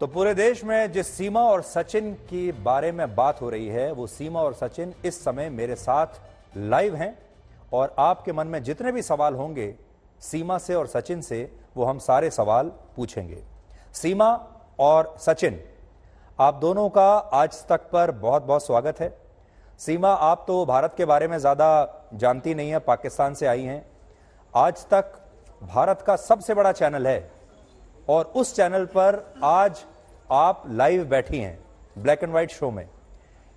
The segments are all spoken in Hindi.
तो पूरे देश में जिस सीमा और सचिन की बारे में बात हो रही है, वो सीमा और सचिन इस समय मेरे साथ लाइव हैं और आपके मन में जितने भी सवाल होंगे सीमा से और सचिन से, वो हम सारे सवाल पूछेंगे। सीमा और सचिन, आप दोनों का आज तक पर बहुत बहुत स्वागत है। सीमा, आप तो भारत के बारे में ज़्यादा जानती नहीं है, पाकिस्तान से आई हैं। आज तक भारत का सबसे बड़ा चैनल है और उस चैनल पर आज आप लाइव बैठी हैं ब्लैक एंड व्हाइट शो में।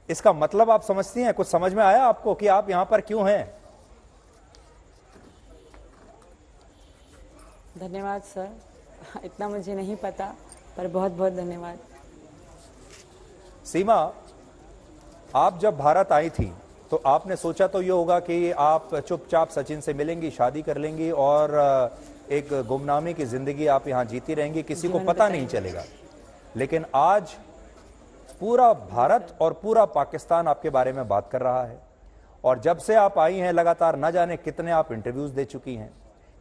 इसका मतलब आप समझती हैं? कुछ समझ में आया आपको कि आप यहां पर क्यों हैं? धन्यवाद सर, इतना मुझे नहीं पता, पर बहुत बहुत धन्यवाद। सीमा, आप जब भारत आई थी तो आपने सोचा तो ये होगा कि आप चुपचाप सचिन से मिलेंगी, शादी कर लेंगी और एक गुमनामी की जिंदगी आप यहां जीती रहेंगी, किसी को पता नहीं चलेगा। लेकिन आज पूरा भारत और पूरा पाकिस्तान आपके बारे में बात कर रहा है और जब से आप आई हैं लगातार न जाने कितने आप इंटरव्यूज दे चुकी हैं,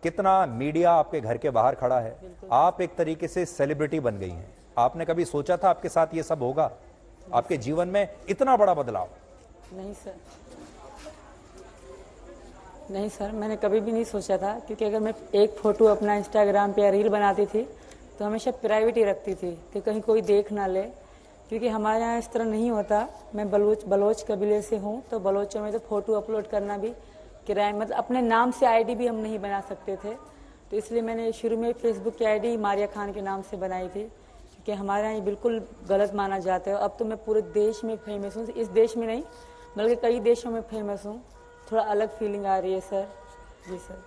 कितना मीडिया आपके घर के बाहर खड़ा है। आप एक तरीके से सेलिब्रिटी बन गई हैं। आपने कभी सोचा था आपके साथ ये सब होगा, आपके जीवन में इतना बड़ा बदलाव? नहीं सर, नहीं सर, मैंने कभी भी नहीं सोचा था, क्योंकि अगर मैं एक फ़ोटो अपना इंस्टाग्राम पे या रील बनाती थी तो हमेशा प्राइवेट ही रखती थी कि कहीं कोई देख ना ले, क्योंकि हमारे यहाँ इस तरह नहीं होता। मैं बलोच कबीले से हूँ, तो बलोचों में तो फ़ोटो अपलोड करना भी किराए, मतलब अपने नाम से आईडी भी हम नहीं बना सकते थे। तो इसलिए मैंने शुरू में फेसबुक की आईडी मारिया खान के नाम से बनाई थी, क्योंकि हमारे यहाँ ये बिल्कुल गलत माना जाता है। अब तो मैं पूरे देश में फेमस हूँ, इस देश में नहीं बल्कि कई देशों में फेमस हूँ। थोड़ा अलग फीलिंग आ रही है सर। जी सर।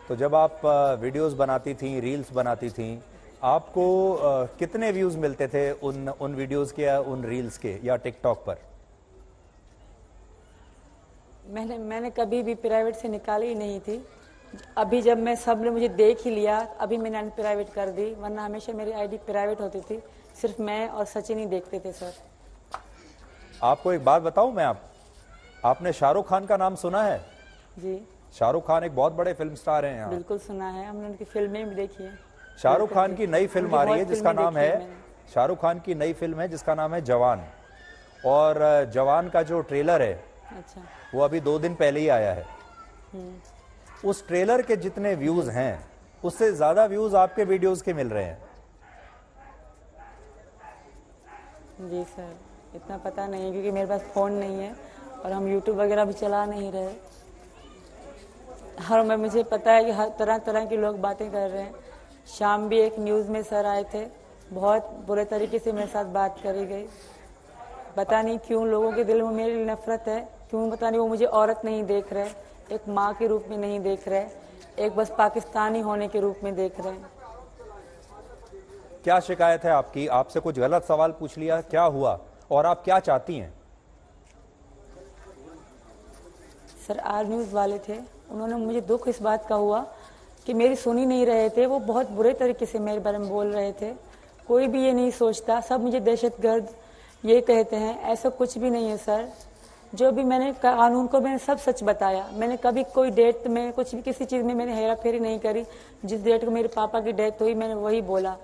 तो जब आप वीडियोस बनाती थी, रील्स बनाती थी, आपको कितने व्यूज मिलते थे उन वीडियोस के या उन रील्स के या टिकटॉक पर? मैंने कभी भी प्राइवेट से निकाली ही नहीं थी। अभी जब मैं सब ने मुझे देख ही लिया, अभी मैंने अनप्राइवेट कर दी, वरना हमेशा मेरी आईडी प्राइवेट होती थी। सिर्फ मैं और सचिन ही देखते थे सर। आपको एक बात बताऊं मैं, आपने शाहरुख खान का नाम सुना है? जी, शाहरुख खान एक बहुत बड़े फिल्म स्टार हैं यहाँ। बिल्कुल सुना है, हमने उनकी फिल्में भी देखी है। शाहरुख खान की नई फिल्म आ रही है जिसका नाम है, शाहरुख खान की नई फिल्म है जिसका नाम है जवान। और जवान का जो ट्रेलर है, अच्छा, वो अभी 2 दिन पहले ही आया है। उस ट्रेलर के जितने व्यूज हैं उससे ज्यादा व्यूज आपके वीडियोस के मिल रहे हैं। जी सर, इतना पता नहीं है, क्योंकि मेरे पास फ़ोन नहीं है और हम यूट्यूब वगैरह भी चला नहीं रहे। हर में मुझे पता है कि हर तरह तरह के लोग बातें कर रहे हैं। शाम भी एक न्यूज़ में सर आए थे, बहुत बुरे तरीके से मेरे साथ बात करी गई। पता नहीं क्यों लोगों के दिल में मेरे लिए नफरत है, क्यों पता नहीं। वो मुझे औरत नहीं देख रहे, एक माँ के रूप में नहीं देख रहे, एक बस पाकिस्तानी होने के रूप में देख रहे हैं। क्या शिकायत है आपकी? आपसे कुछ गलत सवाल पूछ लिया, क्या हुआ और आप क्या चाहती हैं? सर, आर न्यूज़ वाले थे, उन्होंने मुझे दुख इस बात का हुआ कि मेरी सुन ही नहीं रहे थे। वो बहुत बुरे तरीके से मेरे बारे में बोल रहे थे। कोई भी ये नहीं सोचता, सब मुझे दहशतगर्द ये कहते हैं। ऐसा कुछ भी नहीं है सर। जो भी मैंने कानून को मैंने सब सच बताया। मैंने कभी कोई डेट में कुछ भी किसी चीज़ में मैंने हेरा फेरी नहीं करी। जिस डेट को मेरे पापा की डेथ हुई मैंने वही बोला।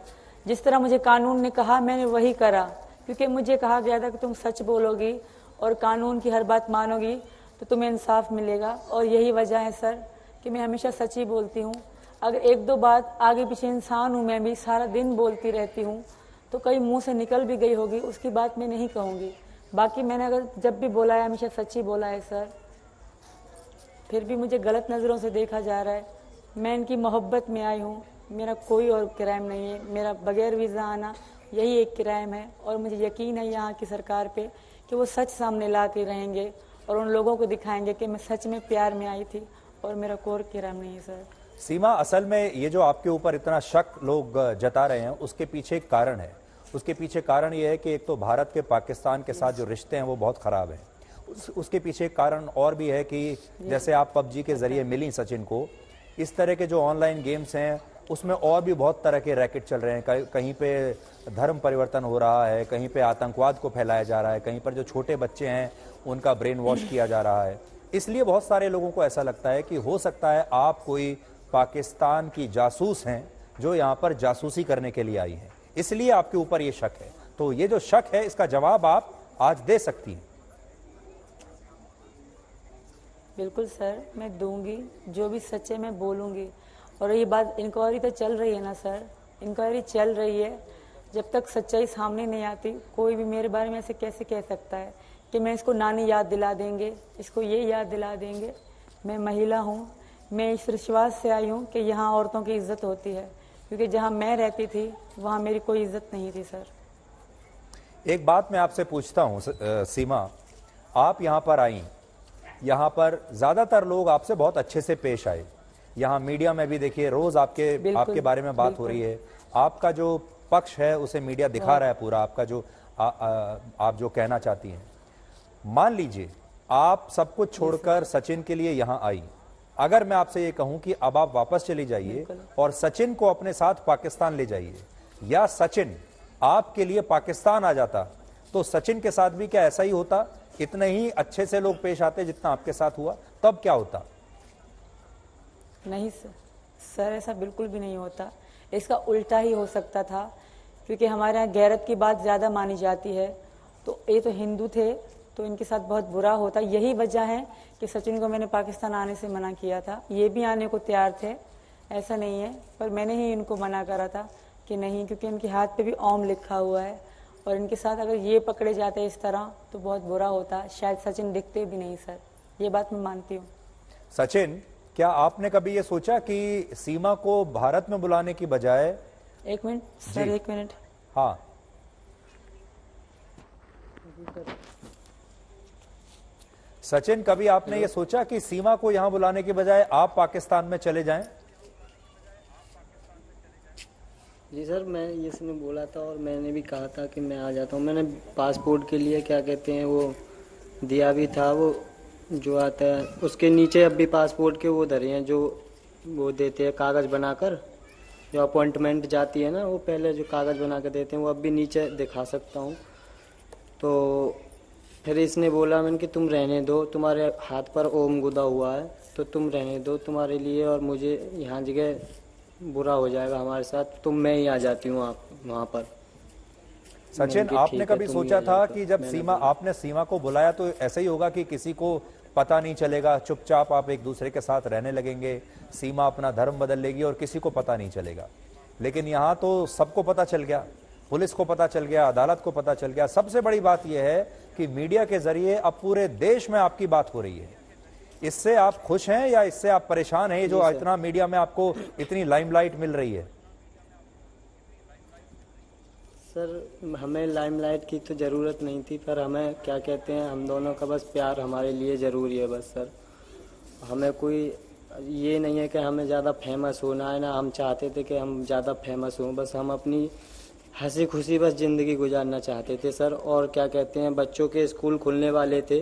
जिस तरह मुझे कानून ने कहा मैंने वही करा, क्योंकि मुझे कहा गया था कि तुम सच बोलोगी और कानून की हर बात मानोगी तो तुम्हें इंसाफ मिलेगा। और यही वजह है सर कि मैं हमेशा सच ही बोलती हूँ। अगर एक दो बात आगे पीछे इंसान हूँ, मैं भी सारा दिन बोलती रहती हूँ, तो कहीं मुंह से निकल भी गई होगी, उसकी बात मैं नहीं कहूँगी। बाकी मैंने अगर जब भी बोला है हमेशा सच ही बोला है सर। फिर भी मुझे गलत नज़रों से देखा जा रहा है। मैं इनकी मोहब्बत में आई हूँ, मेरा कोई और क्राइम नहीं है। मेरा बगैर वीज़ा आना यही एक क्राइम है और मुझे यकीन है यहाँ की सरकार पे कि वो सच सामने ला के रहेंगे और उन लोगों को दिखाएंगे कि मैं सच में प्यार में आई थी और मेरा कोई क्राइम नहीं है सर। सीमा, असल में ये जो आपके ऊपर इतना शक लोग जता रहे हैं उसके पीछे एक कारण है। उसके पीछे कारण ये है कि एक तो भारत के पाकिस्तान के साथ जो रिश्ते हैं वो बहुत खराब हैं। उसके पीछे एक कारण और भी है कि जैसे आप पबजी के जरिए मिली सचिन को, इस तरह के जो ऑनलाइन गेम्स हैं उसमें और भी बहुत तरह के रैकेट चल रहे हैं। कहीं पे धर्म परिवर्तन हो रहा है, कहीं पे आतंकवाद को फैलाया जा रहा है, कहीं पर जो छोटे बच्चे हैं उनका ब्रेन वॉश किया जा रहा है। इसलिए बहुत सारे लोगों को ऐसा लगता है कि हो सकता है आप कोई पाकिस्तान की जासूस हैं जो यहाँ पर जासूसी करने के लिए आई हैं। इसलिए आपके ऊपर ये शक है। तो ये जो शक है इसका जवाब आप आज दे सकती हैं। बिल्कुल सर, मैं दूंगी, जो भी सच है मैं बोलूंगी। और ये बात, इंक्वायरी तो चल रही है ना सर, इंक्वायरी चल रही है। जब तक सच्चाई सामने नहीं आती, कोई भी मेरे बारे में ऐसे कैसे कह सकता है कि मैं इसको नानी याद दिला देंगे, इसको ये याद दिला देंगे। मैं महिला हूँ, मैं इस विश्वास से आई हूँ कि यहाँ औरतों की इज्जत होती है, क्योंकि जहाँ मैं रहती थी वहाँ मेरी कोई इज्जत नहीं थी सर। एक बात मैं आपसे पूछता हूँ सीमा, आप यहाँ पर आई, यहाँ पर ज्यादातर लोग आपसे बहुत अच्छे से पेश आए। यहाँ मीडिया में भी देखिए रोज आपके बारे में बात हो रही है। आपका जो पक्ष है उसे मीडिया दिखा रहा है पूरा, आपका जो आप जो कहना चाहती हैं। मान लीजिए आप सब कुछ छोड़कर सचिन के लिए यहाँ आई, अगर मैं आपसे ये कहूं कि अब आप वापस चली जाइए और सचिन को अपने साथ पाकिस्तान ले जाइए, या सचिन आपके लिए पाकिस्तान आ जाता, तो सचिन के साथ भी क्या ऐसा ही होता? इतने ही अच्छे से लोग पेश आते जितना आपके साथ हुआ? तब क्या होता? नहीं सर, ऐसा बिल्कुल भी नहीं होता। इसका उल्टा ही हो सकता था, क्योंकि हमारे यहाँ गैरत की बात ज़्यादा मानी जाती है। तो ये तो हिंदू थे, तो इनके साथ बहुत बुरा होता। यही वजह है कि सचिन को मैंने पाकिस्तान आने से मना किया था। ये भी आने को तैयार थे, ऐसा नहीं है, पर मैंने ही इनको मना करा था कि नहीं, क्योंकि इनके हाथ पे भी ओम लिखा हुआ है, और इनके साथ अगर ये पकड़े जाते इस तरह तो बहुत बुरा होता। शायद सचिन दिखते भी नहीं सर, ये बात मैं मानती हूँ। सचिन, क्या आपने कभी ये सोचा कि सीमा को भारत में बुलाने की बजाय? एक मिनट सर, एक मिनट। हाँ, सचिन, कभी आपने ये सोचा कि सीमा को यहां बुलाने की बजाय आप पाकिस्तान में चले जाएं? जी सर, मैं इसने बोला था और मैंने भी कहा था कि मैं आ जाता हूँ। मैंने पासपोर्ट के लिए क्या कहते हैं वो दिया भी था, वो जो आता है उसके नीचे अब भी पासपोर्ट के वो धरे हैं, जो वो देते हैं कागज़ बनाकर, जो अपॉइंटमेंट जाती है ना, वो पहले जो कागज़ बना कर देते हैं वो अब भी नीचे दिखा सकता हूँ। तो फिर इसने बोला मैंने कि तुम रहने दो, तुम्हारे हाथ पर ओम गुदा हुआ है तो तुम रहने दो, तुम्हारे लिए और मुझे यहाँ जगह बुरा हो जाएगा हमारे साथ, तो मैं ही आ जाती हूँ आप वहाँ पर। सचिन, आपने कभी सोचा था कि जब आपने सीमा को बुलाया तो ऐसा ही होगा कि किसी को पता नहीं चलेगा, चुपचाप आप एक दूसरे के साथ रहने लगेंगे, सीमा अपना धर्म बदल लेगी और किसी को पता नहीं चलेगा? लेकिन यहाँ तो सबको पता चल गया, पुलिस को पता चल गया, अदालत को पता चल गया। सबसे बड़ी बात यह है कि मीडिया के जरिए अब पूरे देश में आपकी बात हो रही है। इससे आप खुश हैं या इससे आप परेशान हैं, जो इतना मीडिया में आपको इतनी लाइमलाइट मिल रही है? सर, हमें लाइमलाइट की तो ज़रूरत नहीं थी, पर हमें क्या कहते हैं, हम दोनों का बस प्यार हमारे लिए ज़रूरी है बस सर। हमें कोई ये नहीं है कि हमें ज़्यादा फेमस होना है, ना हम चाहते थे कि हम ज़्यादा फेमस हों, बस हम अपनी हंसी खुशी बस ज़िंदगी गुजारना चाहते थे सर। और क्या कहते हैं, बच्चों के स्कूल खुलने वाले थे,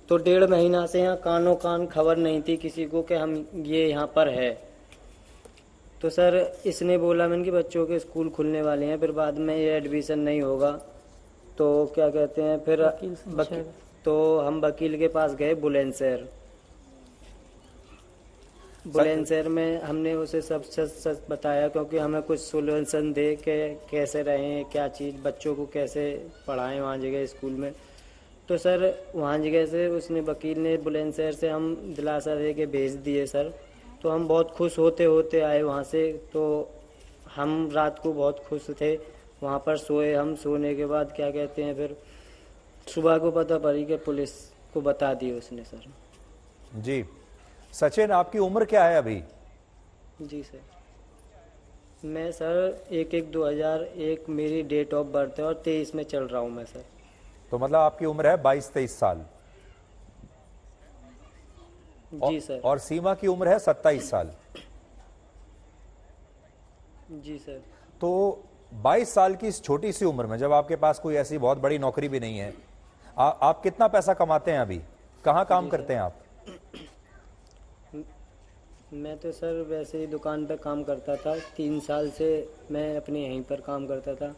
तो 1.5 महीना से यहाँ कानों कान खबर नहीं थी किसी को कि हम ये यहाँ पर है। तो सर इसने बोला मैंने कि बच्चों के स्कूल खुलने वाले हैं, फिर बाद में ये एडमिशन नहीं होगा, तो क्या कहते हैं फिर तो हम वकील के पास गए बुलंदशहर। बुलंदशहर में हमने उसे सब सच बताया, क्योंकि हमें कुछ सोल्यूशन दे के कैसे रहें, क्या चीज़ बच्चों को कैसे पढ़ाएं वहाँ जगह स्कूल में। तो सर वहाँ जगह से उसने वकील ने बुलंदशहर से हम दिलासा दे के भेज दिए सर। तो हम बहुत खुश होते होते आए वहाँ से। तो हम रात को बहुत खुश थे, वहाँ पर सोए। हम सोने के बाद क्या कहते हैं फिर सुबह को पता पड़ी कि पुलिस को बता दी उसने सर। जी सचिन, आपकी उम्र क्या है अभी? जी सर, मैं सर 1/1/2001 मेरी डेट ऑफ बर्थ है और 23 में चल रहा हूँ मैं सर। तो मतलब आपकी उम्र है 22-23 साल? जी सर। और सीमा की उम्र है 27 साल? जी सर। तो 22 साल की इस छोटी सी उम्र में, जब आपके पास कोई ऐसी बहुत बड़ी नौकरी भी नहीं है, आप कितना पैसा कमाते हैं अभी? कहाँ काम करते हैं आप? मैं तो सर वैसे ही दुकान पे काम करता था, 3 साल से मैं अपने यहीं पर काम करता था,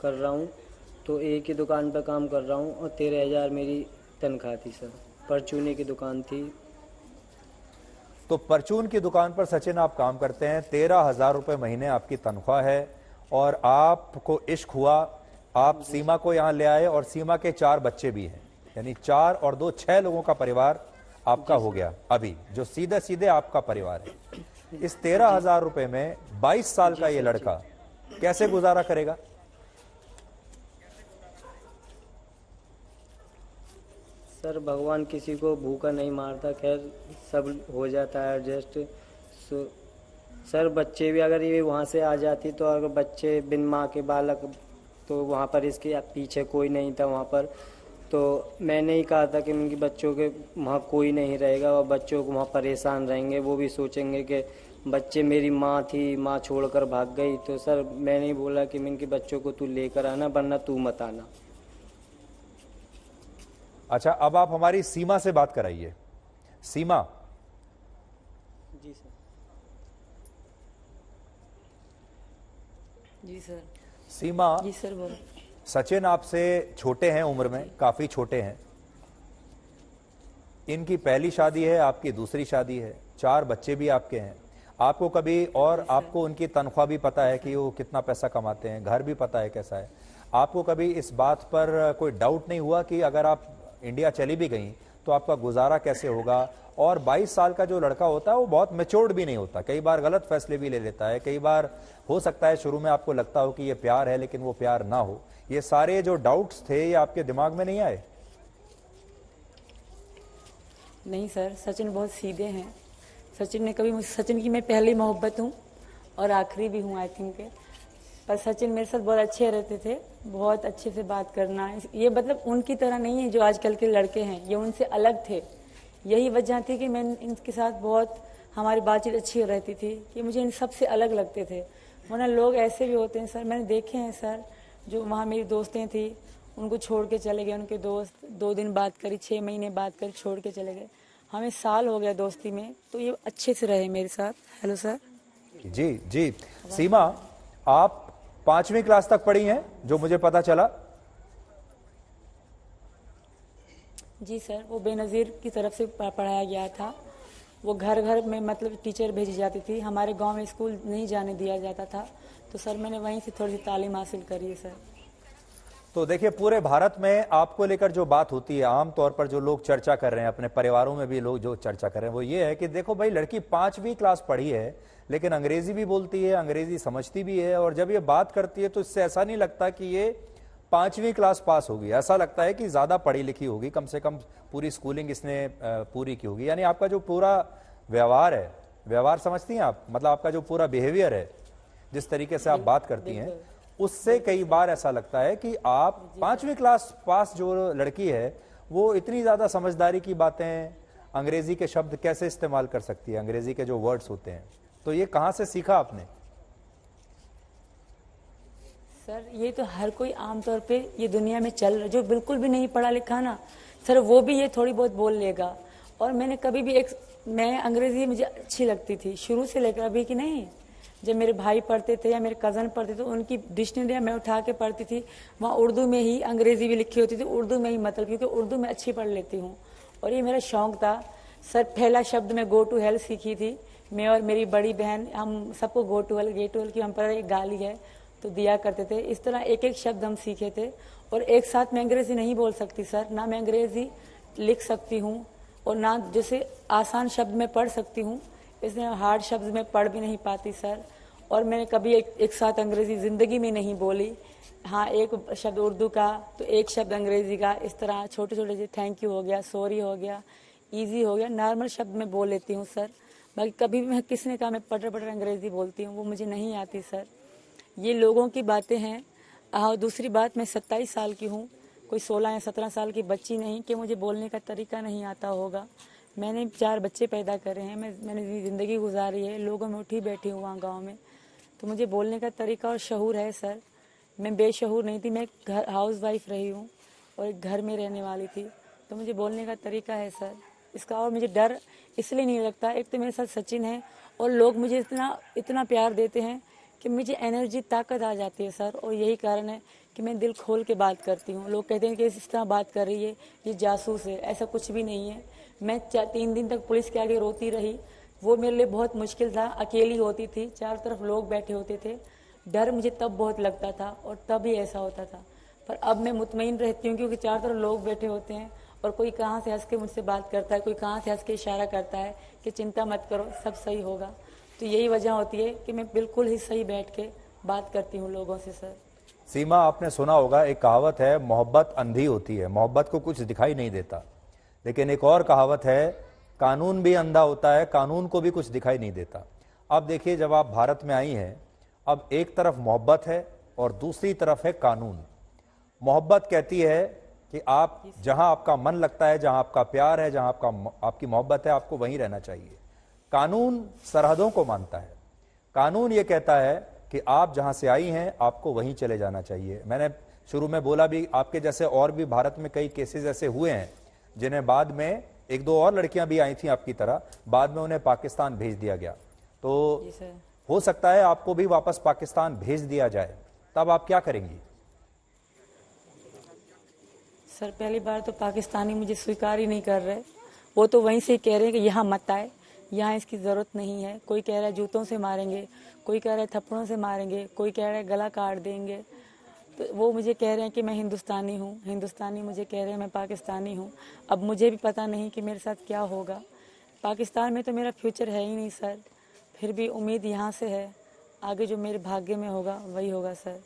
कर रहा हूँ। तो एक ही दुकान पे काम कर रहा हूँ और 13,000 मेरी तनख्वाह थी सर। परचूनी की दुकान थी। तो परचून की दुकान पर सचिन आप काम करते हैं, 13,000 रुपए महीने आपकी तनख्वाह है, और आपको इश्क हुआ, आप सीमा को यहाँ ले आए और सीमा के 4 बच्चे भी हैं, यानी 4 और 2 6 लोगों का परिवार आपका हो गया अभी, जो सीधे सीधे आपका परिवार है। इस 13,000 रुपए में 22 साल का ये लड़का कैसे गुजारा करेगा? सर भगवान किसी को भूखा नहीं मारता, खैर सब हो जाता है एडजस्ट। सर बच्चे भी अगर ये वहाँ से आ जाती तो अगर बच्चे बिन माँ के बालक, तो वहाँ पर इसके पीछे कोई नहीं था वहाँ पर, तो मैंने ही कहा था कि उनके बच्चों के वहाँ कोई नहीं रहेगा और बच्चों को वहाँ परेशान रहेंगे, वो भी सोचेंगे कि बच्चे मेरी माँ थी, माँ छोड़कर भाग गई। तो सर मैंने ही बोला कि इनके बच्चों को तू लेकर आना, वरना तू मत आना। अच्छा, अब आप हमारी सीमा से बात कराइए। सीमा। जी सर। जी सर। सीमा। जी सर बोलो। सचिन आपसे छोटे हैं, उम्र में काफी छोटे हैं। इनकी पहली शादी है, आपकी दूसरी शादी है, 4 बच्चे भी आपके हैं। आपको कभी, और आपको उनकी तनख्वाह भी पता है कि वो कितना पैसा कमाते हैं, घर भी पता है कैसा है, आपको कभी इस बात पर कोई डाउट नहीं हुआ कि अगर आप इंडिया चली भी गई तो आपका गुजारा कैसे होगा? और 22 साल का जो लड़का होता है वो बहुत मैच्योर्ड भी नहीं होता, कई बार गलत फैसले भी ले लेता है, कई बार हो सकता है शुरू में आपको लगता हो कि ये प्यार है लेकिन वो प्यार ना हो। ये सारे जो डाउट्स थे ये आपके दिमाग में नहीं आए? नहीं सर, सचिन बहुत सीधे हैं। सचिन ने कभी सचिन की मैं पहली मोहब्बत हूँ और आखिरी भी हूँ आई थिंक। पर सचिन मेरे साथ बहुत अच्छे रहते थे, बहुत अच्छे से बात करना। ये मतलब उनकी तरह नहीं है जो आजकल के लड़के हैं, ये उनसे अलग थे। यही वजह थी कि मैं इनके साथ बहुत, हमारी बातचीत अच्छी रहती थी कि मुझे इन सबसे अलग लगते थे। वरना लोग ऐसे भी होते हैं सर, मैंने देखे हैं सर, जो वहाँ मेरी दोस्तें थी उनको छोड़ के चले गए, उनके दोस्त 2 दिन बात करी, 6 महीने बात करी, छोड़ के चले गए। हमें साल हो गया दोस्ती में, तो ये अच्छे से रहे मेरे साथ। Hello sir. जी जी। सीमा, आप 5वीं क्लास तक पढ़ी हैं जो मुझे पता चला? जी सर, वो बेनज़ीर की तरफ से पढ़ाया गया था। वो घर घर में मतलब टीचर भेजी जाती थी, हमारे गांव में स्कूल नहीं जाने दिया जाता था, तो सर मैंने वहीं से थोड़ी सी तालीम हासिल करी है सर। तो देखिए, पूरे भारत में आपको लेकर जो बात होती है, आमतौर पर जो लोग चर्चा कर रहे हैं, अपने परिवारों में भी लोग जो चर्चा कर रहे हैं, वो ये है कि देखो भाई, लड़की 5वीं क्लास पढ़ी है लेकिन अंग्रेजी भी बोलती है, अंग्रेजी समझती भी है, और जब ये बात करती है तो इससे ऐसा नहीं लगता कि ये 5वीं क्लास पास होगी, ऐसा लगता है कि ज्यादा पढ़ी लिखी होगी, कम से कम पूरी स्कूलिंग इसने पूरी की होगी। यानी आपका जो पूरा व्यवहार है, व्यवहार समझती हैं आप, मतलब आपका जो पूरा बिहेवियर है, जिस तरीके से आप बात करती हैं, उससे कई बार ऐसा लगता है कि आप 5वीं क्लास पास जो लड़की है वो इतनी ज्यादा समझदारी की बातें, अंग्रेजी के शब्द कैसे इस्तेमाल कर सकती है, अंग्रेजी के जो वर्ड्स होते हैं, तो ये कहां से सीखा आपने? सर ये तो हर कोई आमतौर पे ये दुनिया में चल रहा है, जो बिल्कुल भी नहीं पढ़ा लिखा ना सर, वो भी ये थोड़ी बहुत बोल लेगा। और मैंने कभी भी मैं अंग्रेजी मुझे अच्छी लगती थी शुरू से लेकर अभी की नहीं। जब मेरे भाई पढ़ते थे या मेरे कज़न पढ़ते थे, उनकी डिक्शनरी मैं उठा के पढ़ती थी, वहाँ उर्दू में ही अंग्रेजी भी लिखी होती थी, उर्दू में ही मतलब, क्योंकि उर्दू में अच्छी पढ़ लेती हूँ और ये मेरा शौक था। सर पहला शब्द मैं गो टू हेल सीखी थी, मैं और मेरी बड़ी बहन, हम सबको go to hell, get to hell की हम पर एक गाली है तो दिया करते थे। इस तरह एक एक शब्द हम सीखे थे। और एक साथ मैं अंग्रेजी नहीं बोल सकती सर, ना मैं अंग्रेजी लिख सकती हूँ और ना जैसे आसान शब्द में पढ़ सकती हूँ, इसलिए हार्ड शब्द में पढ़ भी नहीं पाती सर। और मैंने कभी एक साथ अंग्रेजी ज़िंदगी में नहीं बोली। हाँ, एक शब्द उर्दू का तो एक शब्द अंग्रेजी का, इस तरह छोटे छोटे से थैंक यू हो गया, सॉरी हो गया, ईजी हो गया, नॉर्मल शब्द में बोल लेती हूँ सर। बाकी कभी भी मैं किसी ने कहा मैं पटर पटर अंग्रेजी बोलती हूँ, वो मुझे नहीं आती सर। ये लोगों की बातें हैं। और दूसरी बात, मैं 27 साल की हूँ, कोई 16 या 17 साल की बच्ची नहीं कि मुझे बोलने का तरीका नहीं आता होगा। मैंने 4 बच्चे पैदा करे हैं, मैंने ज़िंदगी गुजारी है, लोगों में उठी बैठी हूँ वहाँ गाँव में, तो मुझे बोलने का तरीका और शऊर है सर। मैं बेशऊर नहीं थी, मैं घर हाउस वाइफ रही हूँ और एक घर में रहने वाली थी, तो मुझे बोलने का तरीका है सर इसका। और मुझे डर इसलिए नहीं लगता, एक तो मेरे साथ सचिन है और लोग मुझे इतना प्यार देते हैं कि मुझे एनर्जी, ताकत आ जाती है सर। और यही कारण है कि मैं दिल खोल के बात करती हूँ। लोग कहते हैं कि इस तरह बात कर रही है, ये जासूस है, ऐसा कुछ भी नहीं है। मैं 3 दिन तक पुलिस के आगे रोती रही, वो मेरे लिए बहुत मुश्किल था। अकेली होती थी, चारों तरफ लोग बैठे होते थे, डर मुझे तब बहुत लगता था और तब ही ऐसा होता था, पर अब मैं मुतमईन रहती हूँ क्योंकि चारों तरफ लोग बैठे होते हैं और कोई कहाँ से हंस के मुझसे बात करता है, कोई कहाँ से हंस के इशारा करता है कि चिंता मत करो, सब सही होगा। तो यही वजह होती है कि मैं बिल्कुल ही सही बैठ के बात करती हूँ लोगों से। सर सीमा, आपने सुना होगा, एक कहावत है, मोहब्बत अंधी होती है, मोहब्बत को कुछ दिखाई नहीं देता। लेकिन एक और कहावत है, कानून भी अंधा होता है, कानून को भी कुछ दिखाई नहीं देता। अब देखिए, जब आप भारत में आई हैं, अब एक तरफ मोहब्बत है और दूसरी तरफ है कानून। मोहब्बत कहती है कि आप जहां आपका मन लगता है, जहां आपका प्यार है, जहां आपकी मोहब्बत है, आपको वहीं रहना चाहिए। कानून सरहदों को मानता है। कानून ये कहता है कि आप जहां से आई हैं, आपको वहीं चले जाना चाहिए। मैंने शुरू में बोला भी, आपके जैसे और भी भारत में कई केसेस ऐसे हुए हैं जिन्हें बाद में, एक दो और लड़कियां भी आई थी आपकी तरह, बाद में उन्हें पाकिस्तान भेज दिया गया। तो हो सकता है आपको भी वापस पाकिस्तान भेज दिया जाए, तब आप क्या करेंगी? सर पहली बार तो पाकिस्तानी मुझे स्वीकार ही नहीं कर रहे। वो तो वहीं से कह रहे हैं कि यहाँ मत आए, यहाँ इसकी ज़रूरत नहीं है। कोई कह रहा है जूतों से मारेंगे, कोई कह रहा है थप्पड़ों से मारेंगे, कोई कह रहा है गला काट देंगे। तो वो मुझे कह रहे हैं कि मैं हिंदुस्तानी हूँ, हिंदुस्तानी मुझे कह रहे हैं मैं पाकिस्तानी हूँ। अब मुझे भी पता नहीं कि मेरे साथ क्या होगा। पाकिस्तान में तो मेरा फ्यूचर है ही नहीं सर, फिर भी उम्मीद यहाँ से है, आगे जो मेरे भाग्य में होगा वही होगा सर।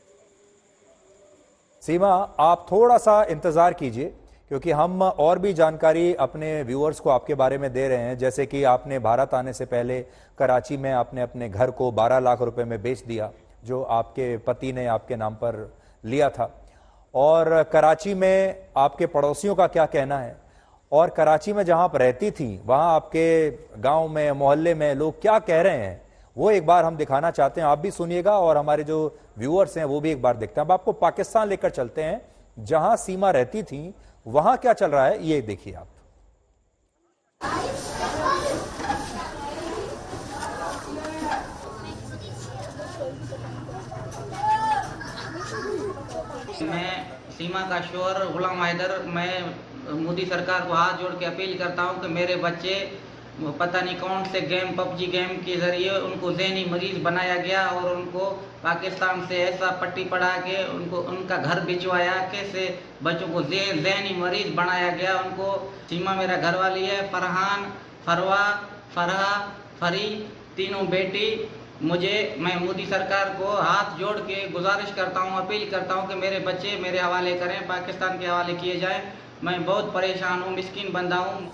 सीमा, आप थोड़ा सा इंतजार कीजिए, क्योंकि हम और भी जानकारी अपने व्यूअर्स को आपके बारे में दे रहे हैं। जैसे कि आपने भारत आने से पहले कराची में आपने अपने घर को 12 लाख रुपए में बेच दिया, जो आपके पति ने आपके नाम पर लिया था। और कराची में आपके पड़ोसियों का क्या कहना है, और कराची में जहां आप रहती थी, वहां आपके गांव में, मोहल्ले में लोग क्या कह रहे हैं, वो एक बार हम दिखाना चाहते हैं। आप भी सुनिएगा और हमारे जो व्यूअर्स हैं वो भी एक बार देखते हैं। अब आपको पाकिस्तान लेकर चलते हैं, जहां सीमा रहती थी, वहां क्या चल रहा है ये देखिए आप। मैं सीमा का शोहर गुलाम हैदर, मैं मोदी सरकार को हाथ जोड़ के अपील करता हूं कि मेरे बच्चे पता नहीं कौन से गेम, पबजी गेम के जरिए उनको ज़हनी मरीज बनाया गया और उनको पाकिस्तान से ऐसा पट्टी पढ़ा के उनको उनका घर भिजवाया, कैसे बच्चों को ज़हनी मरीज बनाया गया उनको। सीमा मेरा घर वाली है, फरहान, फरवा, फरहा, फरी, तीनों बेटी। मैं मोदी सरकार को हाथ जोड़ के गुजारिश करता हूँ, अपील करता हूँ कि मेरे बच्चे मेरे हवाले करें, पाकिस्तान के हवाले किए जाएं। मैं बहुत परेशान हूँ, मिस्कीन बंदा हूँ।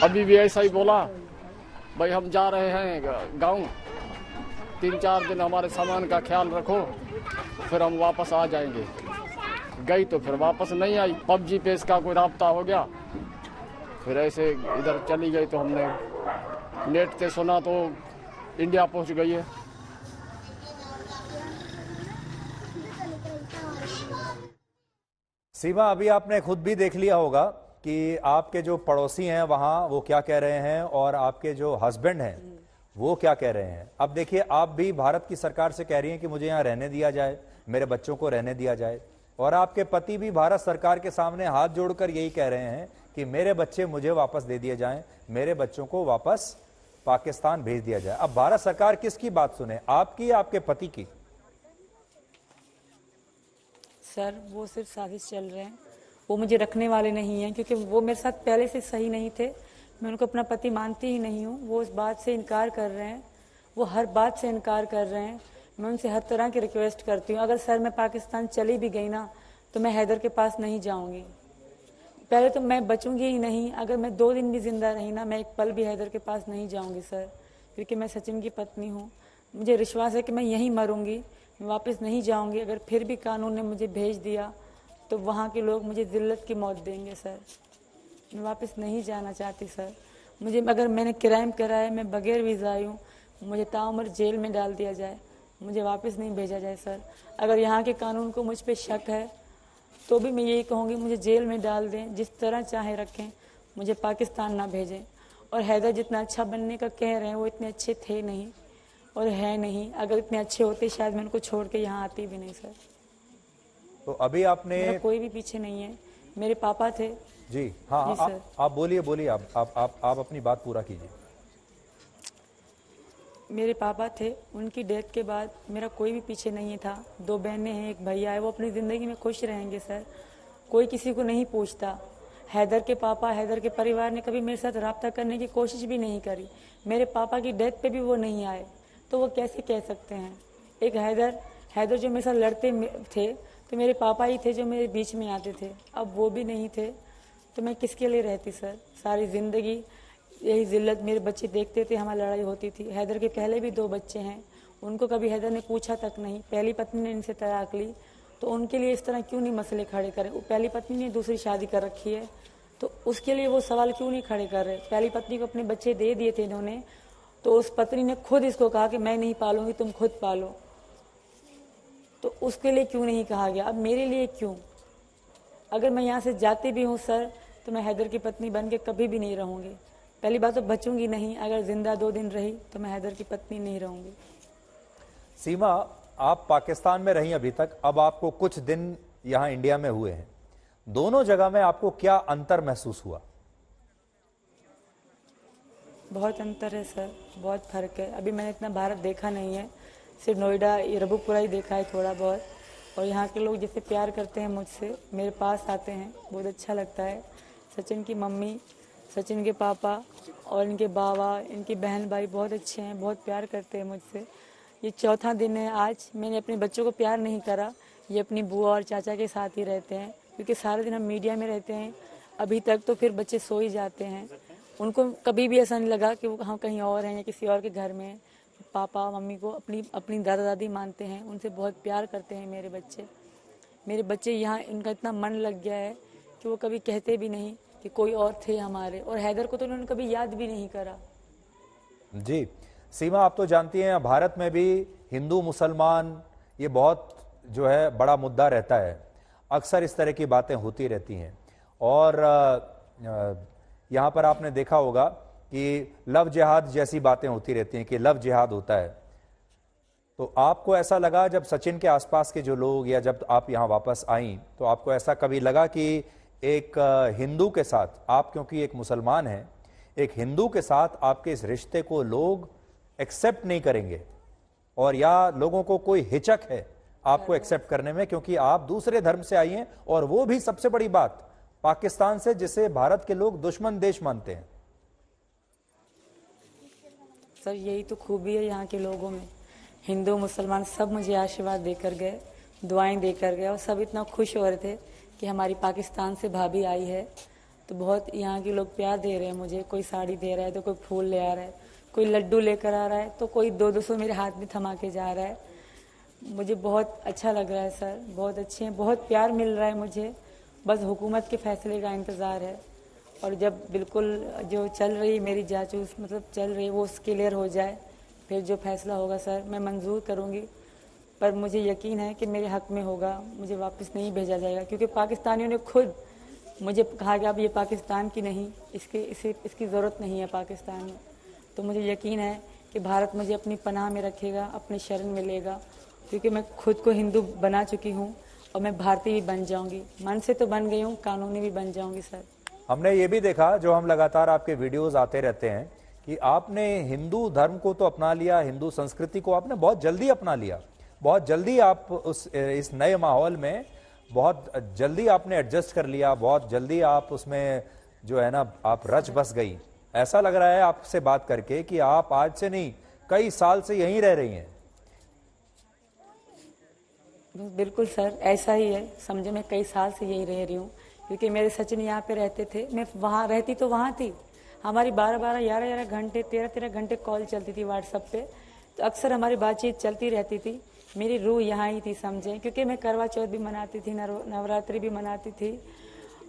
अभी भी ऐसा ही बोला, भाई हम जा रहे हैं गांव, 3-4 दिन हमारे सामान का ख्याल रखो, फिर हम वापस आ जाएंगे। गई तो फिर वापस नहीं आई। पबजी पे इसका कोई राब्ता हो गया, फिर ऐसे इधर चली गई। तो हमने नेट से सुना तो इंडिया पहुंच गई है। सीमा, अभी आपने खुद भी देख लिया होगा कि आपके जो पड़ोसी हैं वहां वो क्या कह रहे हैं और आपके जो हस्बैंड हैं वो क्या कह रहे हैं। अब देखिए, आप भी भारत की सरकार से कह रही हैं कि मुझे यहाँ रहने दिया जाए, मेरे बच्चों को रहने दिया जाए, और आपके पति भी भारत सरकार के सामने हाथ जोड़कर यही कह रहे हैं कि मेरे बच्चे मुझे वापस दे दिए जाएं, मेरे बच्चों को वापस पाकिस्तान भेज दिया जाए। अब भारत सरकार किसकी बात सुने, आपकी या आपके पति की? सर वो सिर्फ साजिश चल रहे हैं, वो मुझे रखने वाले नहीं हैं, क्योंकि वो मेरे साथ पहले से सही नहीं थे। मैं उनको अपना पति मानती ही नहीं हूँ। वो उस बात से इनकार कर रहे हैं, वो हर बात से इनकार कर रहे हैं। मैं उनसे हर तरह की रिक्वेस्ट करती हूँ, अगर सर मैं पाकिस्तान चली भी गई ना तो मैं हैदर के पास नहीं जाऊँगी। पहले तो मैं बचूंगी ही नहीं, अगर मैं 2 दिन भी जिंदा रही ना, मैं एक पल भी हैदर के पास नहीं जाऊँगी सर, क्योंकि मैं सचिन की पत्नी हूँ। मुझे विश्वास है कि मैं यहीं मरूंगी, मैं वापस नहीं जाऊँगी। अगर फिर भी कानून ने मुझे भेज दिया तो वहाँ के लोग मुझे जिल्लत की मौत देंगे सर। मैं वापस नहीं जाना चाहती सर। मुझे, अगर मैंने क्राइम करा है, मैं बगैर वीज़ा आई हूँ, मुझे ताउम्र जेल में डाल दिया जाए, मुझे वापस नहीं भेजा जाए सर। अगर यहाँ के कानून को मुझ पे शक है तो भी मैं यही कहूँगी, मुझे जेल में डाल दें, जिस तरह चाहे रखें, मुझे पाकिस्तान ना भेजें। और हैदर जितना अच्छा बनने का कह रहे हैं, वो इतने अच्छे थे नहीं और है नहीं। अगर इतने अच्छे होते शायद मैं उनको छोड़ के यहाँ आती भी नहीं सर। तो अभी आपने, मेरा कोई भी पीछे नहीं है, मेरे पापा थे जी। हाँ, जी सर। आप बोलिए, आप अपनी बात पूरा कीजिए। मेरे पापा थे, उनकी डेथ के बाद मेरा कोई भी पीछे नहीं था। 2 बहनें हैं, एक भैया है, वो अपनी ज़िंदगी में खुश रहेंगे सर, कोई किसी को नहीं पूछता। हैदर के पापा, हैदर के परिवार ने कभी मेरे साथ रब्ता करने की कोशिश भी नहीं करी। मेरे पापा की डेथ पे भी वो नहीं आए, तो वो कैसे कह सकते हैं। एक हैदर जो मेरे साथ लड़ते थे, तो मेरे पापा ही थे जो मेरे बीच में आते थे। अब वो भी नहीं थे, तो मैं किसके लिए रहती सर। सारी ज़िंदगी यही जिल्लत मेरे बच्चे देखते थे, हमारी लड़ाई होती थी। हैदर के पहले भी 2 बच्चे हैं, उनको कभी हैदर ने पूछा तक नहीं। पहली पत्नी ने इनसे तलाक ली, तो उनके लिए इस तरह क्यों नहीं मसले खड़े करें। पहली पत्नी ने दूसरी शादी कर रखी है, तो उसके लिए वो सवाल क्यों नहीं खड़े कर रहे। पहली पत्नी को अपने बच्चे दे दिए थे इन्होंने, तो उस पत्नी ने खुद इसको कहा कि मैं नहीं पालूंगी, तुम खुद पालो। तो उसके लिए क्यों नहीं कहा गया। अब मेरे लिए क्यों। अगर मैं यहाँ से जाती भी हूँ सर, तो मैं हैदर की पत्नी बन के कभी भी नहीं रहूँगी। पहली बात तो बचूंगी नहीं, अगर जिंदा 2 दिन रही तो मैं हैदर की पत्नी नहीं रहूँगी। सीमा, आप पाकिस्तान में रही अभी तक, अब आपको कुछ दिन यहाँ इंडिया में हुए हैं, दोनों जगह में आपको क्या अंतर महसूस हुआ? बहुत अंतर है सर, बहुत फर्क है। अभी मैंने इतना भारत देखा नहीं है, सिर्फ नोएडा, रबुपुरा ही देखा है थोड़ा बहुत। और यहाँ के लोग जैसे प्यार करते हैं मुझसे, मेरे पास आते हैं, बहुत अच्छा लगता है। सचिन की मम्मी, सचिन के पापा और इनके बाबा, इनकी बहन भाई बहुत अच्छे हैं, बहुत प्यार करते हैं मुझसे। ये 4था दिन है आज। मैंने अपने बच्चों को प्यार नहीं करा, ये अपनी बुआ और चाचा के साथ ही रहते हैं, क्योंकि सारे दिन हम मीडिया में रहते हैं अभी तक, तो फिर बच्चे सो ही जाते हैं। उनको कभी भी ऐसा नहीं लगा कि वो हम कहीं और हैं या किसी और के घर में हैं। पापा मम्मी को अपनी दादा दादी मानते हैं, उनसे बहुत प्यार करते हैं मेरे बच्चे यहाँ इनका इतना मन लग गया है कि वो कभी कहते भी नहीं कि कोई और थे हमारे। और हैदर को तो उन्होंने कभी याद भी नहीं करा। जी सीमा, आप तो जानती हैं भारत में भी हिंदू मुसलमान ये बहुत जो है बड़ा मुद्दा रहता है, अक्सर इस तरह की बातें होती रहती हैं। और यहाँ पर आपने देखा होगा कि लव जिहाद जैसी बातें होती रहती हैं कि लव जिहाद होता है। तो आपको ऐसा लगा जब सचिन के आसपास के जो लोग, या जब आप यहाँ वापस आई, तो आपको ऐसा कभी लगा कि एक हिंदू के साथ आप, क्योंकि एक मुसलमान हैं, एक हिंदू के साथ आपके इस रिश्ते को लोग एक्सेप्ट नहीं करेंगे, और या लोगों को कोई हिचक है आपको एक्सेप्ट करने में, क्योंकि आप दूसरे धर्म से आई हैं, और वो भी सबसे बड़ी बात पाकिस्तान से, जिसे भारत के लोग दुश्मन देश मानते हैं? सर यही तो खूबी है यहाँ के लोगों में, हिंदू मुसलमान सब मुझे आशीर्वाद देकर गए, दुआएं देकर गए, और सब इतना खुश हो रहे थे कि हमारी पाकिस्तान से भाभी आई है। तो बहुत यहाँ के लोग प्यार दे रहे हैं मुझे, कोई साड़ी दे रहा है तो कोई फूल ले आ रहा है, कोई लड्डू लेकर आ रहा है, तो कोई 200 मेरे हाथ में थमा के जा रहा है। मुझे बहुत अच्छा लग रहा है सर, बहुत अच्छे हैं, बहुत प्यार मिल रहा है मुझे। बस हुकूमत के फैसले का इंतज़ार है, और जब बिल्कुल जो चल रही मेरी जांच मतलब चल रही वो क्लियर हो जाए, फिर जो फैसला होगा सर मैं मंजूर करूँगी। पर मुझे यकीन है कि मेरे हक़ में होगा, मुझे वापस नहीं भेजा जाएगा, क्योंकि पाकिस्तानियों ने खुद मुझे कहा कि अब ये पाकिस्तान की नहीं, इसकी ज़रूरत नहीं है पाकिस्तान में। तो मुझे यकीन है कि भारत मुझे अपनी पनाह में रखेगा, अपनी शरण में लेगा, क्योंकि मैं खुद को हिंदू बना चुकी हूँ, और मैं भारतीय भी बन जाऊँगी, मन से तो बन गई हूँ, कानूनी भी बन जाऊँगी सर। हमने ये भी देखा, जो हम लगातार आपके वीडियोस आते रहते हैं, कि आपने हिंदू धर्म को तो अपना लिया, हिंदू संस्कृति को आपने बहुत जल्दी अपना लिया, बहुत जल्दी आप इस नए माहौल में बहुत जल्दी आपने एडजस्ट कर लिया, बहुत जल्दी आप उसमें जो है ना आप रच बस गई। ऐसा लग रहा है आपसे बात करके कि आप आज से नहीं कई साल से यहीं रह रही हैं। बिल्कुल सर, ऐसा ही है, समझो मैं कई साल से यही रह रही हूँ, क्योंकि मेरे सचिन यहाँ पे रहते थे, मैं वहाँ रहती तो वहाँ थी, हमारी 12-12, 11-11 घंटे, 13-13 घंटे कॉल चलती थी व्हाट्सएप पे, तो अक्सर हमारी बातचीत चलती रहती थी। मेरी रूह यहाँ ही थी समझें, क्योंकि मैं करवा चौथ भी मनाती थी, नवरात्रि भी मनाती थी,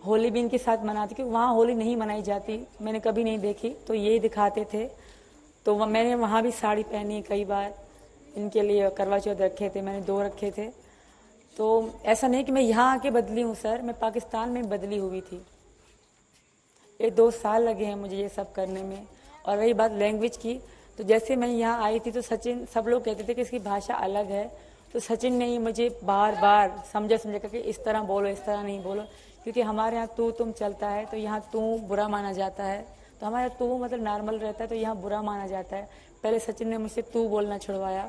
होली भी इनके साथ मनाती, क्योंकि वहाँ होली नहीं मनाई जाती, मैंने कभी नहीं देखी, तो यही दिखाते थे। तो मैंने वहाँ भी साड़ी पहनी कई बार, इनके लिए करवा चौथ रखे थे, मैंने 2 रखे थे। तो ऐसा नहीं कि मैं यहाँ आके बदली हूँ सर, मैं पाकिस्तान में बदली हुई थी। ये 2 साल लगे हैं मुझे ये सब करने में। और रही बात लैंग्वेज की, तो जैसे मैं यहाँ आई थी तो सचिन, सब लोग कहते थे कि इसकी भाषा अलग है, तो सचिन ने ही मुझे बार बार समझा करके इस तरह बोलो, इस तरह नहीं बोलो, क्योंकि हमारे यहाँ तू तुम चलता है, तो यहाँ तू बुरा माना जाता है, तो हमारे यहाँ तू मतलब नॉर्मल रहता है, तो यहाँ बुरा माना जाता है। पहले सचिन ने मुझसे तू बोलना छुड़वाया।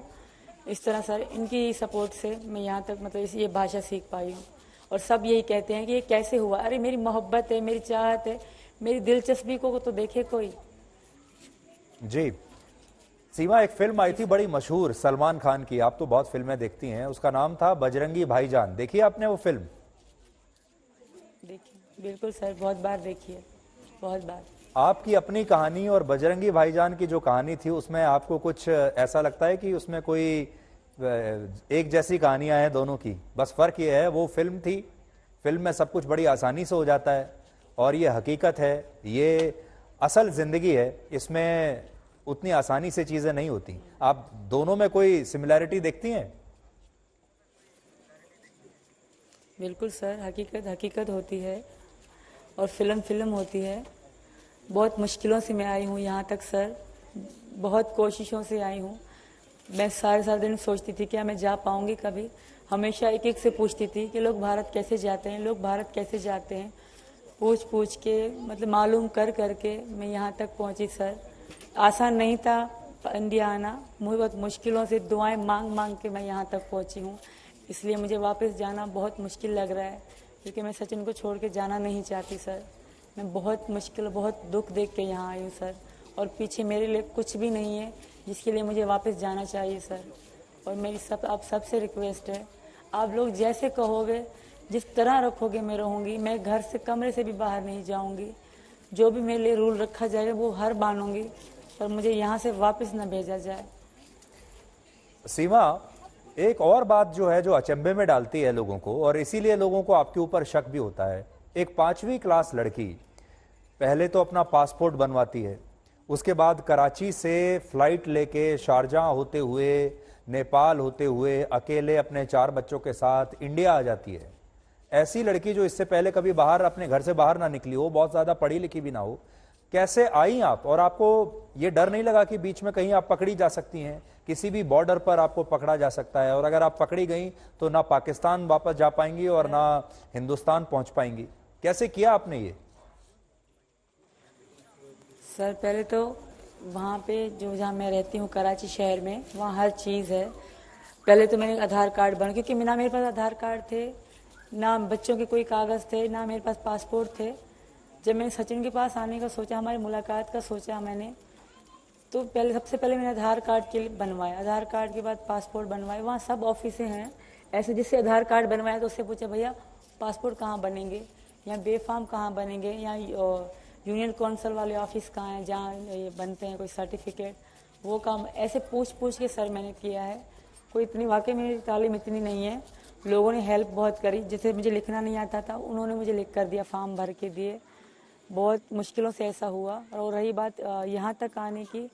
इस तरह सर इनकी सपोर्ट से मैं यहाँ तक मतलब ये भाषा सीख पाई हूँ। और सब यही कहते हैं कि ये कैसे हुआ। अरे मेरी मोहब्बत है, मेरी चाहत है, मेरी दिलचस्पी को तो देखे कोई। जी सीमा, एक फिल्म आई थी बड़ी मशहूर सलमान खान की, आप तो बहुत फिल्में देखती हैं, उसका नाम था बजरंगी भाईजान। देखी आपने वो फिल्म? देखिए बिल्कुल सर, बहुत बार देखी है, बहुत बार। आपकी अपनी कहानी और बजरंगी भाईजान की जो कहानी थी उसमें आपको कुछ ऐसा लगता है कि उसमें कोई एक जैसी कहानियां हैं दोनों की? बस फर्क ये है वो फिल्म थी, फिल्म में सब कुछ बड़ी आसानी से हो जाता है, और ये हकीकत है, ये असल जिंदगी है, इसमें उतनी आसानी से चीजें नहीं होती। आप दोनों में कोई सिमिलैरिटी देखती हैं? बिल्कुल सर, हकीकत हकीकत होती है और फिल्म फिल्म होती है। बहुत मुश्किलों से मैं आई हूँ यहाँ तक सर, बहुत कोशिशों से आई हूँ। मैं सारे दिन सोचती थी क्या मैं जा पाऊंगी कभी। हमेशा एक एक से पूछती थी कि लोग भारत कैसे जाते हैं, लोग भारत कैसे जाते हैं। पूछ के मतलब मालूम कर करके मैं यहाँ तक पहुँची सर। आसान नहीं था इंडिया आना, मुझे बहुत मुश्किलों से दुआएं मांग मांग के मैं यहाँ तक पहुँची हूँ। इसलिए मुझे वापस जाना बहुत मुश्किल लग रहा है, क्योंकि मैं सचिन को छोड़ के जाना नहीं चाहती सर। मैं बहुत मुश्किल, बहुत दुख देख के यहाँ आई हूँ सर, और पीछे मेरे लिए कुछ भी नहीं है जिसके लिए मुझे वापस जाना चाहिए सर। और मेरी आप सबसे रिक्वेस्ट है, आप लोग जैसे कहोगे, जिस तरह रखोगे मैं रहूँगी। मैं घर से, कमरे से भी बाहर नहीं जाऊँगी। जो भी मेरे लिए रूल रखा जाएगा वो हर मानूंगी, पर मुझे यहाँ से वापस न भेजा जाए। सीमा, एक और बात जो है जो अचंभे में डालती है लोगों को, और इसीलिए लोगों को आपके ऊपर शक भी होता है, एक 5वीं क्लास लड़की पहले तो अपना पासपोर्ट बनवाती है, उसके बाद कराची से फ्लाइट लेके शारजाह होते हुए, नेपाल होते हुए, अकेले अपने 4 बच्चों के साथ इंडिया आ जाती है। ऐसी लड़की जो इससे पहले कभी बाहर अपने घर से बाहर ना निकली हो, बहुत ज्यादा पढ़ी लिखी भी ना हो, कैसे आई आप? और आपको ये डर नहीं लगा कि बीच में कहीं आप पकड़ी जा सकती हैं? किसी भी बॉर्डर पर आपको पकड़ा जा सकता है, और अगर आप पकड़ी गई तो ना पाकिस्तान वापस जा पाएंगी और ना हिंदुस्तान पहुंच पाएंगी। कैसे किया आपने ये? सर पहले तो वहाँ पे जो जहाँ मैं रहती हूँ कराची शहर में, वहाँ हर चीज़ है। पहले तो मैंने आधार कार्ड बना, क्योंकि ना मेरे पास आधार कार्ड थे, ना बच्चों के कोई कागज़ थे, ना मेरे पास पासपोर्ट थे। जब मैंने सचिन के पास आने का सोचा, हमारी मुलाकात का सोचा मैंने, तो सबसे पहले मैंने आधार कार्ड के लिए बनवाया। आधार कार्ड के बाद पासपोर्ट बनवाए। वहाँ सब ऑफिसें हैं ऐसे, जिससे आधार कार्ड बनवाया तो उससे पूछा भैया पासपोर्ट कहाँ बनेंगे, यहाँ बेफाम कहाँ बनेंगे, यहाँ यूनियन काउंसिल वाले ऑफिस कहाँ हैं जहाँ ये बनते हैं कोई सर्टिफिकेट, वो काम ऐसे पूछ के सर मैंने किया है। कोई इतनी, वाकई मेरी तालीम इतनी नहीं है। लोगों ने हेल्प बहुत करी, जैसे मुझे लिखना नहीं आता था उन्होंने मुझे लिख कर दिया, फॉर्म भर के दिए। बहुत मुश्किलों से ऐसा हुआ। और रही बात यहाँ तक आने की,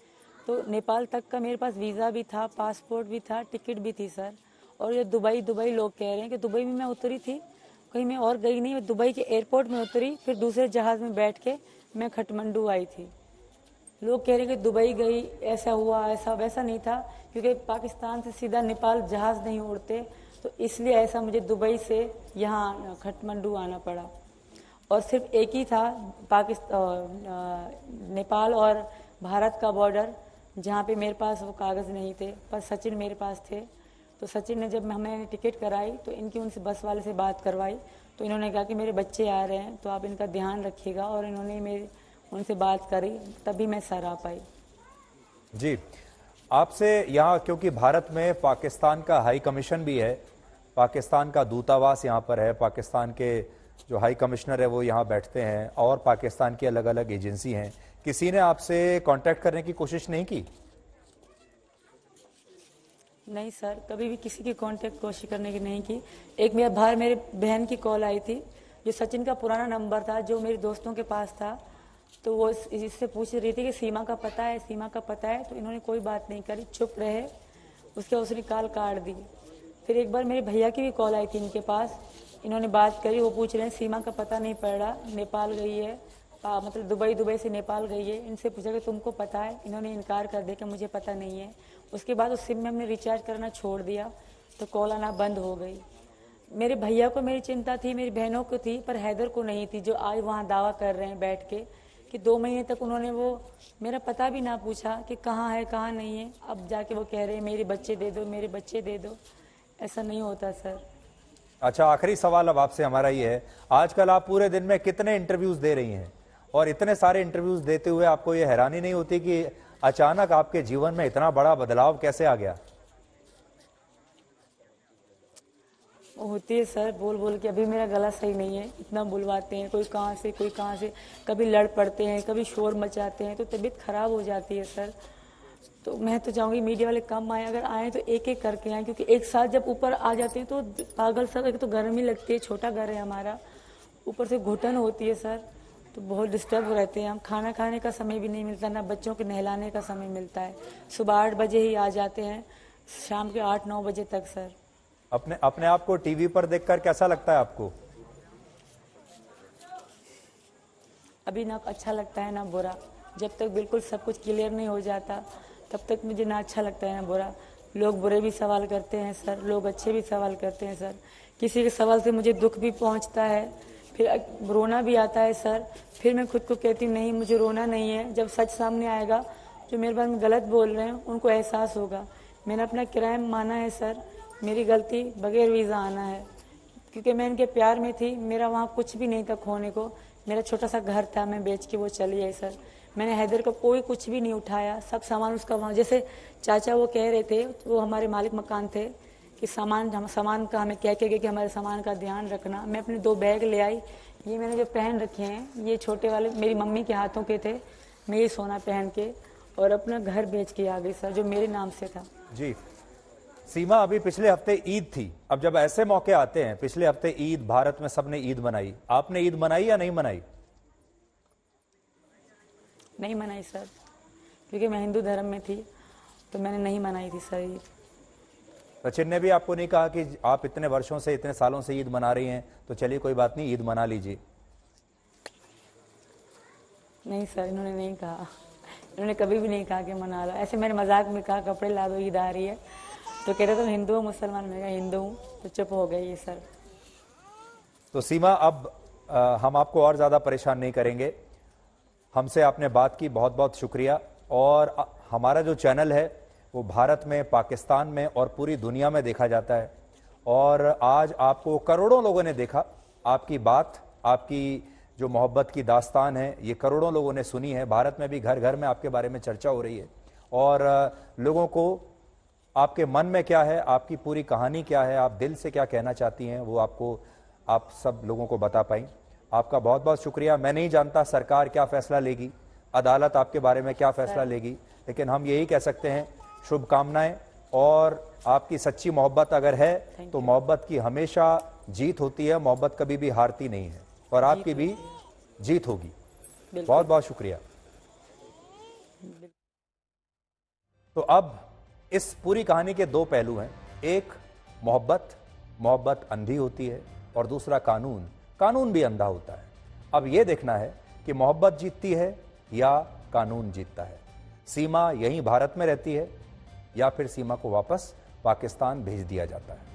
तो नेपाल तक का मेरे पास वीज़ा भी था, पासपोर्ट भी था, टिकट भी थी सर। और ये दुबई लोग कह रहे हैं कि दुबई में मैं उतरी थी, कहीं मैं और गई नहीं, मैं दुबई के एयरपोर्ट में उतरी, फिर दूसरे जहाज़ में बैठ के मैं काठमांडू आई थी। लोग कह रहे हैं कि दुबई गई, ऐसा हुआ, ऐसा वैसा नहीं था, क्योंकि पाकिस्तान से सीधा नेपाल जहाज़ नहीं उड़ते, तो इसलिए ऐसा मुझे दुबई से यहाँ काठमांडू आना पड़ा। और सिर्फ एक ही था नेपाल और भारत का बॉर्डर, जहाँ पे मेरे पास वो कागज़ नहीं थे, पर सचिन मेरे पास थे। तो सचिन ने, जब हमें टिकट कराई तो इनकी उनसे बस वाले से बात करवाई, तो इन्होंने कहा कि मेरे बच्चे आ रहे हैं तो आप इनका ध्यान रखिएगा, और इन्होंने मेरी उनसे बात करी, तभी मैं सर आ पाई। जी, आपसे यहाँ, क्योंकि भारत में पाकिस्तान का हाई कमीशन भी है, पाकिस्तान का दूतावास यहाँ पर है, पाकिस्तान के जो हाई कमिश्नर है वो यहाँ बैठते हैं, और पाकिस्तान की अलग अलग एजेंसी हैं, किसी ने आपसे कांटेक्ट करने की कोशिश नहीं की? नहीं सर, कभी भी किसी की कांटेक्ट कोशिश करने की नहीं की। एक मेरे बाहर मेरे बहन की कॉल आई थी, जो सचिन का पुराना नंबर था, जो मेरे दोस्तों के पास था, तो वो इससे पूछ रही थी कि सीमा का पता है, सीमा का पता है। तो इन्होंने कोई बात नहीं करी, चुप रहे। उसके उसने कॉल काट दी। फिर एक बार मेरे भैया की भी कॉल आई थी इनके पास, इन्होंने बात करी, वो पूछ रहे हैं सीमा का पता नहीं पड़ रहा, नेपाल गई है, मतलब दुबई से नेपाल गई है। इनसे पूछा कि तुमको पता है, इन्होंने इनकार कर दिया कि मुझे पता नहीं है। उसके बाद उस सिम में हमने रिचार्ज करना छोड़ दिया, तो कॉल आना बंद हो गई। मेरे भैया को मेरी चिंता थी, मेरी बहनों को थी, पर हैदर को नहीं थी, जो आज वहाँ दावा कर रहे हैं बैठ के कि 2 महीने तक उन्होंने वो मेरा पता भी ना पूछा कि कहाँ है कहाँ नहीं है। अब जाके वो कह रहे हैं मेरे बच्चे दे दो, मेरे बच्चे दे दो। ऐसा नहीं होता सर। अच्छा, आखिरी सवाल अब आपसे हमारा ये है, आजकल आप पूरे दिन में कितने इंटरव्यूज दे रही हैं, और इतने सारे इंटरव्यूज देते हुए आपको ये हैरानी नहीं होती कि अचानक आपके जीवन में इतना बड़ा बदलाव कैसे आ गया? होती है सर, बोल बोल के अभी मेरा गला सही नहीं है, इतना बुलवाते हैं, कोई कहाँ से कोई कहाँ से, कभी लड़ पड़ते हैं, कभी शोर मचाते हैं, तो तबीयत खराब हो जाती है सर। तो मैं तो चाहूँगी मीडिया वाले कम आए, अगर आए तो एक एक करके आए, क्योंकि एक साथ जब ऊपर आ जाते हैं तो पागल सब, एक तो गर्मी लगती है, छोटा घर है हमारा, ऊपर से घुटन होती है सर, तो बहुत डिस्टर्ब रहते हैं हम। खाना खाने का समय भी नहीं मिलता, ना बच्चों के नहलाने का समय मिलता है। सुबह 8 बजे ही आ जाते हैं, शाम के 8-9 बजे तक सर। अपने आप को टीवी पर देखकर कैसा लगता है आपको? अभी ना अच्छा लगता है ना बुरा। जब तक बिल्कुल सब कुछ क्लियर नहीं हो जाता तब तक मुझे ना अच्छा लगता है ना बुरा। लोग बुरे भी सवाल करते हैं सर, लोग अच्छे भी सवाल करते हैं सर। किसी के सवाल से मुझे दुख भी पहुंचता है, फिर रोना भी आता है सर। फिर मैं खुद को कहती हूँ नहीं, मुझे रोना नहीं है। जब सच सामने आएगा, जो मेरे बारे में गलत बोल रहे हैं उनको एहसास होगा। मैंने अपना क्राइम माना है सर, मेरी गलती बगैर वीज़ा आना है, क्योंकि मैं इनके प्यार में थी। मेरा वहाँ कुछ भी नहीं था खोने को, मेरा छोटा सा घर था, मैं बेच के वो चली आई सर। मैंने हैदर का कोई कुछ भी नहीं उठाया, सब सामान उसका वहाँ, जैसे चाचा वो कह रहे थे, वो हमारे मालिक मकान थे, कि सामान का हमें कह के गए कि हमारे सामान का ध्यान रखना। मैं अपने 2 बैग ले आई, ये मैंने जो पहन रखे हैं, ये छोटे वाले मेरी मम्मी के हाथों के थे, मेरी सोना पहन के, और अपना घर बेच के आ गई सर, जो मेरे नाम से था। जी सीमा, अभी पिछले हफ्ते ईद थी, अब जब ऐसे मौके आते हैं, पिछले हफ्ते ईद, भारत में सबने ईद मनाई, आपने ईद मनाई या नहीं मनाई? नहीं मनाई सर, क्योंकि मैं हिंदू धर्म में थी, तो मैंने नहीं मनाई थी सर ईद। सचिन ने भी आपको नहीं कहा कि आप इतने वर्षों से, इतने सालों से ईद मना रही हैं, तो चलिए कोई बात नहीं, ईद मना लीजिए? नहीं सर, इन्होंने नहीं कहा, इन्होंने कभी भी नहीं कहा कि मना लो। ऐसे मैंने मजाक में कहा कपड़े ला दो, ईद आ रही है, तो कह रहे तुम हिंदू हो मुसलमान? मैं कहा हिंदू हूँ, तो चुप हो गए ये सर। तो सीमा, अब हम आपको और ज़्यादा परेशान नहीं करेंगे, हमसे आपने बात की, बहुत बहुत शुक्रिया। और हमारा जो चैनल है वो भारत में, पाकिस्तान में और पूरी दुनिया में देखा जाता है, और आज आपको करोड़ों लोगों ने देखा। आपकी बात, आपकी जो मोहब्बत की दास्तान है, ये करोड़ों लोगों ने सुनी है। भारत में भी घर घर में आपके बारे में चर्चा हो रही है, और लोगों को आपके मन में क्या है, आपकी पूरी कहानी क्या है, आप दिल से क्या कहना चाहती हैं, वो आप सब लोगों को बता पाई। आपका बहुत बहुत शुक्रिया। मैं नहीं जानता सरकार क्या फैसला लेगी, अदालत आपके बारे में क्या फैसला लेगी, लेकिन हम यही कह सकते हैं, शुभकामनाएं। और आपकी सच्ची मोहब्बत अगर है तो मोहब्बत की हमेशा जीत होती है, मोहब्बत कभी भी हारती नहीं है, और आपकी भी जीत होगी। बहुत बहुत शुक्रिया। तो अब इस पूरी कहानी के 2 पहलू हैं, एक मोहब्बत अंधी होती है, और दूसरा कानून भी अंधा होता है। अब यह देखना है कि मोहब्बत जीतती है या कानून जीतता है। सीमा यहीं भारत में रहती है या फिर सीमा को वापस पाकिस्तान भेज दिया जाता है।